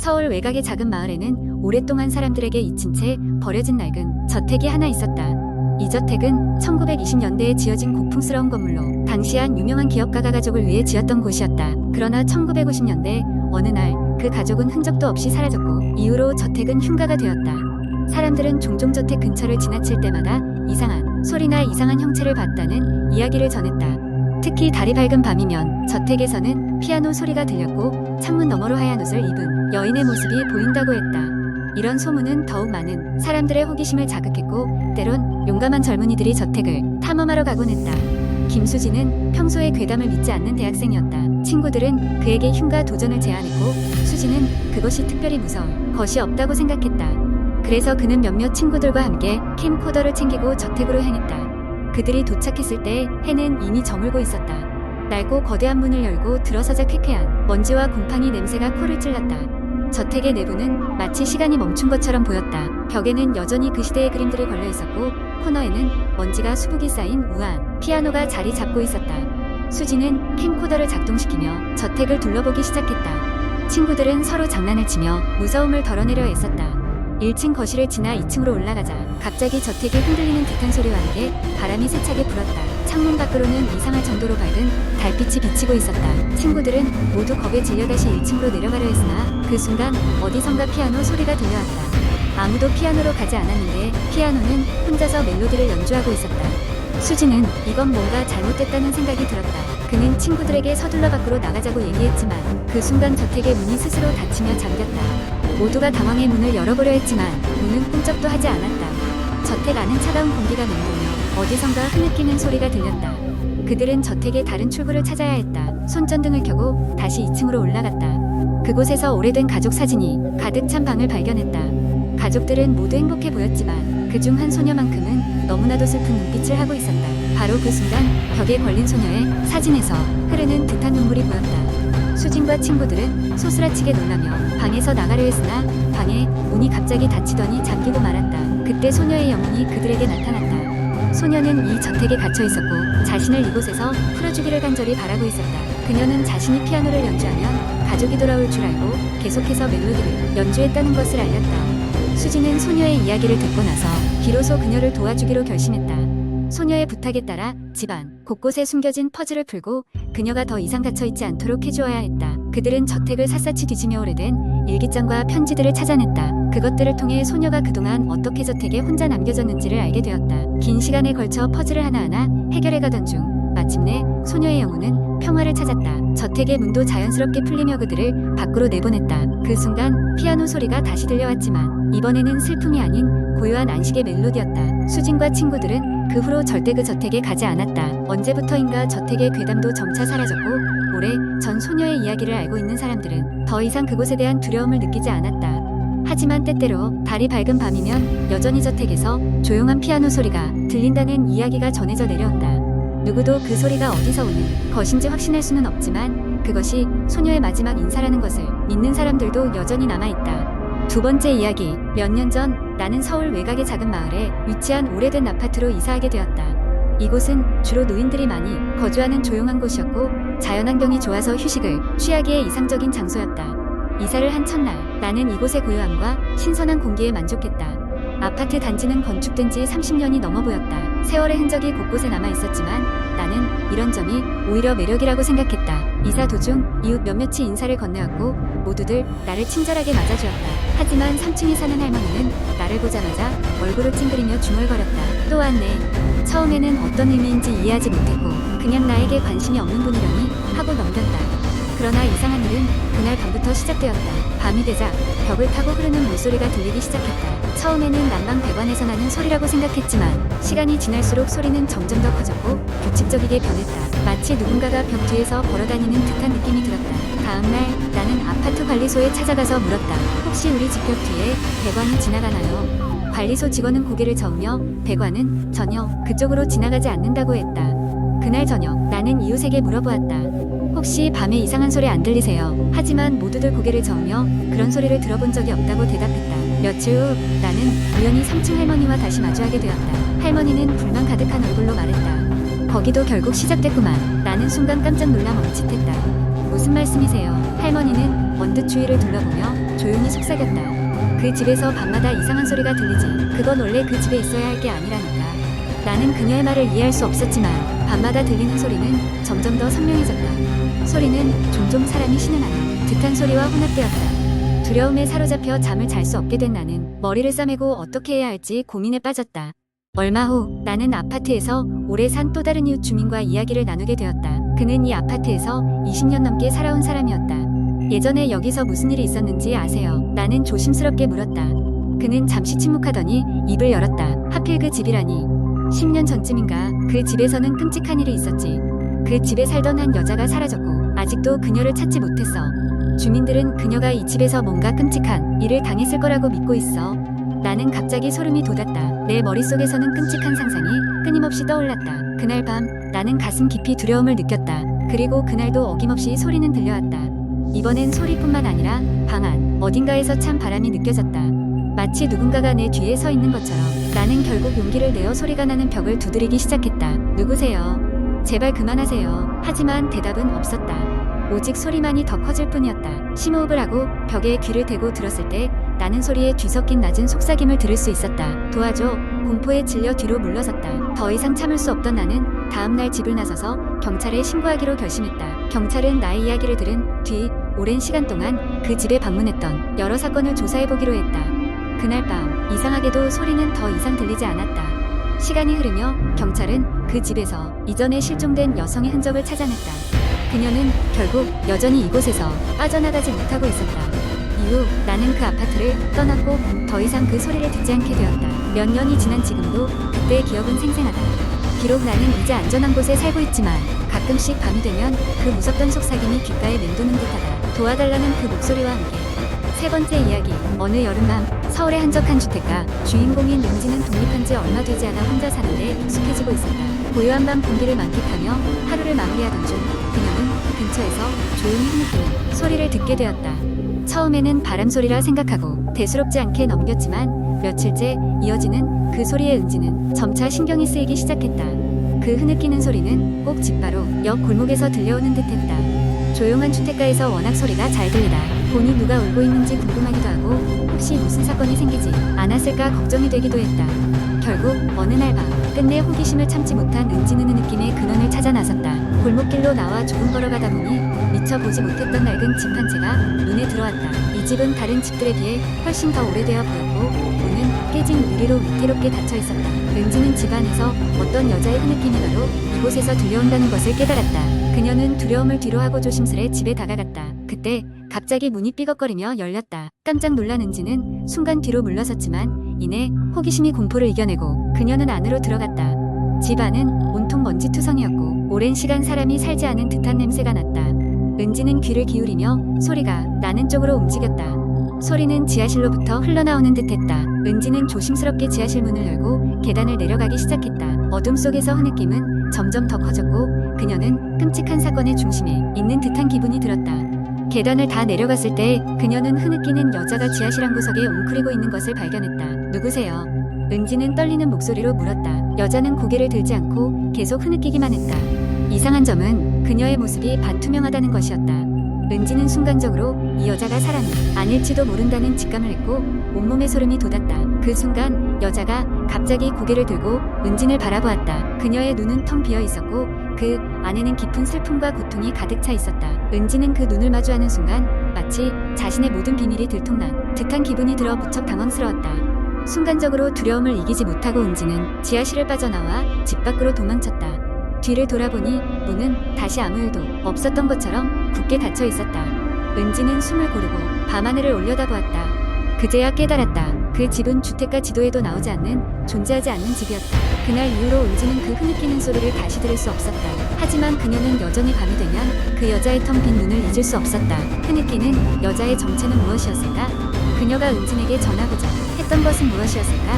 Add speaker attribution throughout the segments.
Speaker 1: 서울 외곽의 작은 마을에는 오랫동안 사람들에게 잊힌 채 버려진 낡은 저택이 하나 있었다. 이 저택은 1920년대에 지어진 고풍스러운 건물로 당시 한 유명한 기업가가 가족을 위해 지었던 곳이었다. 그러나 1950년대 어느 날 그 가족은 흔적도 없이 사라졌고 이후로 저택은 흉가가 되었다. 사람들은 종종 저택 근처를 지나칠 때마다 이상한 소리나 이상한 형체를 봤다는 이야기를 전했다. 특히 달이 밝은 밤이면 저택에서는 피아노 소리가 들렸고 창문 너머로 하얀 옷을 입은 여인의 모습이 보인다고 했다. 이런 소문은 더욱 많은 사람들의 호기심을 자극했고 때론 용감한 젊은이들이 저택을 탐험하러 가곤 했다. 김수지는 평소에 괴담을 믿지 않는 대학생이었다. 친구들은 그에게 흉가 도전을 제안했고 수지는 그것이 특별히 무서울 것이 없다고 생각했다. 그래서 그는 몇몇 친구들과 함께 캠코더를 챙기고 저택으로 향했다. 그들이 도착했을 때 해는 이미 저물고 있었다. 낡고 거대한 문을 열고 들어서자 쾌쾌한 먼지와 곰팡이 냄새가 코를 찔렀다. 저택의 내부는 마치 시간이 멈춘 것처럼 보였다. 벽에는 여전히 그 시대의 그림들이 걸려 있었고 코너에는 먼지가 수북이 쌓인 우아한 피아노가 자리 잡고 있었다. 수지는 캠코더를 작동시키며 저택을 둘러보기 시작했다. 친구들은 서로 장난을 치며 무서움을 덜어내려 애썼다. 1층 거실을 지나 2층으로 올라가자 갑자기 저택이 흔들리는 듯한 소리와 함께 바람이 세차게 불었다. 창문 밖으로는 이상할 정도로 밝은 달빛이 비치고 있었다. 친구들은 모두 겁에 질려 다시 1층으로 내려가려 했으나 그 순간 어디선가 피아노 소리가 들려왔다. 아무도 피아노로 가지 않았는데 피아노는 혼자서 멜로디를 연주하고 있었다. 수지는 이건 뭔가 잘못됐다는 생각이 들었다. 그는 친구들에게 서둘러 밖으로 나가자고 얘기했지만 그 순간 저택의 문이 스스로 닫히며 잠겼다. 모두가 당황해 문을 열어보려 했지만 문은 꿈쩍도 하지 않았다. 저택 안은 차가운 공기가 맴돌며 어디선가 흐느끼는 소리가 들렸다. 그들은 저택의 다른 출구를 찾아야 했다. 손전등을 켜고 다시 2층으로 올라갔다. 그곳에서 오래된 가족 사진이 가득 찬 방을 발견했다. 가족들은 모두 행복해 보였지만 그중 한 소녀만큼은 너무나도 슬픈 눈빛을 하고 있었다. 바로 그 순간 벽에 걸린 소녀의 사진에서 흐르는 듯한 눈물이 보였다. 수진과 친구들은 소스라치게 놀라며 방에서 나가려 했으나 방의 문이 갑자기 닫히더니 잠기고 말았다. 그때 소녀의 영혼이 그들에게 나타났다. 소녀는 이 저택에 갇혀 있었고 자신을 이곳에서 풀어주기를 간절히 바라고 있었다. 그녀는 자신이 피아노를 연주하면 가족이 돌아올 줄 알고 계속해서 멜로디를 연주했다는 것을 알렸다. 수지는 소녀의 이야기를 듣고 나서 비로소 그녀를 도와주기로 결심했다. 소녀의 부탁에 따라 집안 곳곳에 숨겨진 퍼즐을 풀고 그녀가 더 이상 갇혀있지 않도록 해주어야 했다. 그들은 저택을 샅샅이 뒤지며 오래된 일기장과 편지들을 찾아냈다. 그것들을 통해 소녀가 그동안 어떻게 저택에 혼자 남겨졌는지를 알게 되었다. 긴 시간에 걸쳐 퍼즐을 하나하나 해결해가던 중 마침내 소녀의 영혼은 평화를 찾았다. 저택의 문도 자연스럽게 풀리며 그들을 밖으로 내보냈다. 그 순간 피아노 소리가 다시 들려왔지만 이번에는 슬픔이 아닌 고요한 안식의 멜로디였다. 수진과 친구들은 그 후로 절대 그 저택에 가지 않았다. 언제부터인가 저택의 괴담도 점차 사라졌고 오래 전 소녀의 이야기를 알고 있는 사람들은 더 이상 그곳에 대한 두려움을 느끼지 않았다. 하지만 때때로 달이 밝은 밤이면 여전히 저택에서 조용한 피아노 소리가 들린다는 이야기가 전해져 내려온다. 누구도 그 소리가 어디서 오는 것인지 확신할 수는 없지만 그것이 소녀의 마지막 인사라는 것을 믿는 사람들도 여전히 남아있다. 두 번째 이야기. 몇 년 전 나는 서울 외곽의 작은 마을에 위치한 오래된 아파트로 이사하게 되었다. 이곳은 주로 노인들이 많이 거주하는 조용한 곳이었고 자연환경이 좋아서 휴식을 취하기에 이상적인 장소였다. 이사를 한 첫날 나는 이곳의 고요함과 신선한 공기에 만족했다. 아파트 단지는 건축된 지 30년이 넘어 보였다. 세월의 흔적이 곳곳에 남아 있었지만 나는 이런 점이 오히려 매력이라고 생각했다. 이사 도중 이웃 몇몇이 인사를 건네었고 모두들 나를 친절하게 맞아주었다. 하지만 3층에 사는 할머니는 나를 보자마자 얼굴을 찡그리며 중얼거렸다. 또 왔네. 처음에는 어떤 의미인지 이해하지 못했고 그냥 나에게 관심이 없는 분이려니 하고 넘겼다. 그러나 이상한 일은 그날 밤부터 시작되었다. 밤이 되자 벽을 타고 흐르는 물소리가 들리기 시작했다. 처음에는 난방배관에서 나는 소리라고 생각했지만 시간이 지날수록 소리는 점점 더 커졌고 규칙적이게 변했다. 마치 누군가가 벽 뒤에서 걸어다니는 듯한 느낌이 들었다. 다음날 나는 아파트 관리소에 찾아가서 물었다. 혹시 우리 집 벽 뒤에 배관이 지나가나요? 관리소 직원은 고개를 저으며 배관은 전혀 그쪽으로 지나가지 않는다고 했다. 그날 저녁 나는 이웃에게 물어보았다. 혹시 밤에 이상한 소리 안 들리세요? 하지만 모두들 고개를 저으며 그런 소리를 들어본 적이 없다고 대답했다. 며칠 후 나는 우연히 3층 할머니와 다시 마주하게 되었다. 할머니는 불만 가득한 얼굴로 말했다. 거기도 결국 시작됐구만. 나는 순간 깜짝 놀라 멈칫했다. 무슨 말씀이세요? 할머니는 원듯 주위를 둘러보며 조용히 속삭였다. 그 집에서 밤마다 이상한 소리가 들리지. 그건 원래 그 집에 있어야 할 게 아니라니까. 나는 그녀의 말을 이해할 수 없었지만 밤마다 들리는 소리는 점점 더 선명해졌다. 소리는 종종 사람이 신음하는 듯한 소리와 혼합되었다. 두려움에 사로잡혀 잠을 잘 수 없게 된 나는 머리를 싸매고 어떻게 해야 할지 고민에 빠졌다. 얼마 후 나는 아파트에서 오래 산 또 다른 이웃 주민과 이야기를 나누게 되었다. 그는 이 아파트에서 20년 넘게 살아온 사람이었다. 예전에 여기서 무슨 일이 있었는지 아세요? 나는 조심스럽게 물었다. 그는 잠시 침묵하더니 입을 열었다. 하필 그 집이라니. 10년 전쯤인가 그 집에서는 끔찍한 일이 있었지. 그 집에 살던 한 여자가 사라졌고 아직도 그녀를 찾지 못했어. 주민들은 그녀가 이 집에서 뭔가 끔찍한 일을 당했을 거라고 믿고 있어. 나는 갑자기 소름이 돋았다. 내 머릿속에서는 끔찍한 상상이 끊임없이 떠올랐다. 그날 밤 나는 가슴 깊이 두려움을 느꼈다. 그리고 그날도 어김없이 소리는 들려왔다. 이번엔 소리뿐만 아니라 방 안 어딘가에서 찬 바람이 느껴졌다. 마치 누군가가 내 뒤에 서 있는 것처럼. 나는 결국 용기를 내어 소리가 나는 벽을 두드리기 시작했다. 누구세요? 제발 그만하세요. 하지만 대답은 없었다. 오직 소리만이 더 커질 뿐이었다. 심호흡을 하고 벽에 귀를 대고 들었을 때 나는 소리에 뒤섞인 낮은 속삭임을 들을 수 있었다. 도와줘. 공포에 질려 뒤로 물러섰다. 더 이상 참을 수 없던 나는 다음날 집을 나서서 경찰에 신고하기로 결심했다. 경찰은 나의 이야기를 들은 뒤 오랜 시간 동안 그 집에 방문했던 여러 사건을 조사해보기로 했다. 그날 밤 이상하게도 소리는 더 이상 들리지 않았다. 시간이 흐르며 경찰은 그 집에서 이전에 실종된 여성의 흔적을 찾아냈다. 그녀는 결국 여전히 이곳에서 빠져나가지 못하고 있었다. 이후 나는 그 아파트를 떠났고 더 이상 그 소리를 듣지 않게 되었다. 몇 년이 지난 지금도 그때의 기억은 생생하다. 비록 나는 이제 안전한 곳에 살고 있지만 가끔씩 밤이 되면 그 무섭던 속삭임이 귓가에 맴도는 듯하다. 도와달라는 그 목소리와 함께. 세 번째 이야기. 어느 여름밤 서울의 한적한 주택가 주인공인 은지는 독립한 지 얼마 되지 않아 혼자 사는데 익숙해지고 있었다. 고요한 밤 공기를 만끽하며 하루를 마무리하던 중 그녀는 근처에서 조용히 흐느끼는 소리를 듣게 되었다. 처음에는 바람 소리라 생각하고 대수롭지 않게 넘겼지만 며칠째 이어지는 그 소리에 은지는 점차 신경이 쓰이기 시작했다. 그 흐느끼는 소리는 꼭 집 바로 옆 골목에서 들려오는 듯했다. 조용한 주택가에서 워낙 소리가 잘 들리다 보니 누가 울고 있는지 궁금하기도 하고 혹시 무슨 사건이 생기지 않았을까 걱정이 되기도 했다. 결국 어느 날 밤 끝내 호기심을 참지 못한 은지는 느낌의 근원을 찾아 나섰다. 골목길로 나와 조금 걸어가다 보니 미처 보지 못했던 낡은 집 한 채가 눈에 들어왔다. 이 집은 다른 집들에 비해 훨씬 더 오래되어 보였고 문은 깨진 유리로 위태롭게 닫혀 있었다. 은지는 집 안에서 어떤 여자의 흐느낌이 바로 이곳에서 들려온다는 것을 깨달았다. 그녀는 두려움을 뒤로하고 조심스레 집에 다가갔다. 그때 갑자기 문이 삐걱거리며 열렸다. 깜짝 놀란 은지는 순간 뒤로 물러섰지만 이내 호기심이 공포를 이겨내고 그녀는 안으로 들어갔다. 집 안은 온통 먼지투성이었고 오랜 시간 사람이 살지 않은 듯한 냄새가 났다. 은지는 귀를 기울이며 소리가 나는 쪽으로 움직였다. 소리는 지하실로부터 흘러나오는 듯했다. 은지는 조심스럽게 지하실 문을 열고 계단을 내려가기 시작했다. 어둠 속에서 흐느낌은 점점 더 커졌고 그녀는 끔찍한 사건의 중심에 있는 듯한 기분이 들었다. 계단을 다 내려갔을 때 그녀는 흐느끼는 여자가 지하실 한 구석에 웅크리고 있는 것을 발견했다. 누구세요? 은지는 떨리는 목소리로 물었다. 여자는 고개를 들지 않고 계속 흐느끼기만 했다. 이상한 점은 그녀의 모습이 반투명하다는 것이었다. 은지는 순간적으로 이 여자가 사람이 아닐지도 모른다는 직감을 했고 온몸에 소름이 돋았다. 그 순간 여자가 갑자기 고개를 들고 은진을 바라보았다. 그녀의 눈은 텅 비어 있었고 그 안에는 깊은 슬픔과 고통이 가득 차 있었다. 은지는 그 눈을 마주하는 순간 마치 자신의 모든 비밀이 들통난 듯한 기분이 들어 무척 당황스러웠다. 순간적으로 두려움을 이기지 못하고 은지는 지하실을 빠져나와 집 밖으로 도망쳤다. 뒤를 돌아보니 문은 다시 아무 일도 없었던 것처럼 굳게 닫혀 있었다. 은지는 숨을 고르고 밤하늘을 올려다보았다. 그제야 깨달았다. 그 집은 주택가 지도에도 나오지 않는 존재하지 않는 집이었다. 그날 이후로 은지는 그 흐느끼는 소리를 다시 들을 수 없었다. 하지만 그녀는 여전히 밤이 되면 그 여자의 텅 빈 눈을 잊을 수 없었다. 흐느끼는 여자의 정체는 무엇이었을까? 그녀가 은진에게 전하고자 했던 것은 무엇이었을까?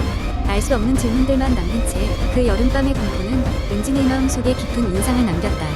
Speaker 1: 알 수 없는 질문들만 남긴 채 그 여름밤의 공포는 은진의 마음속에 깊은 인상을 남겼다.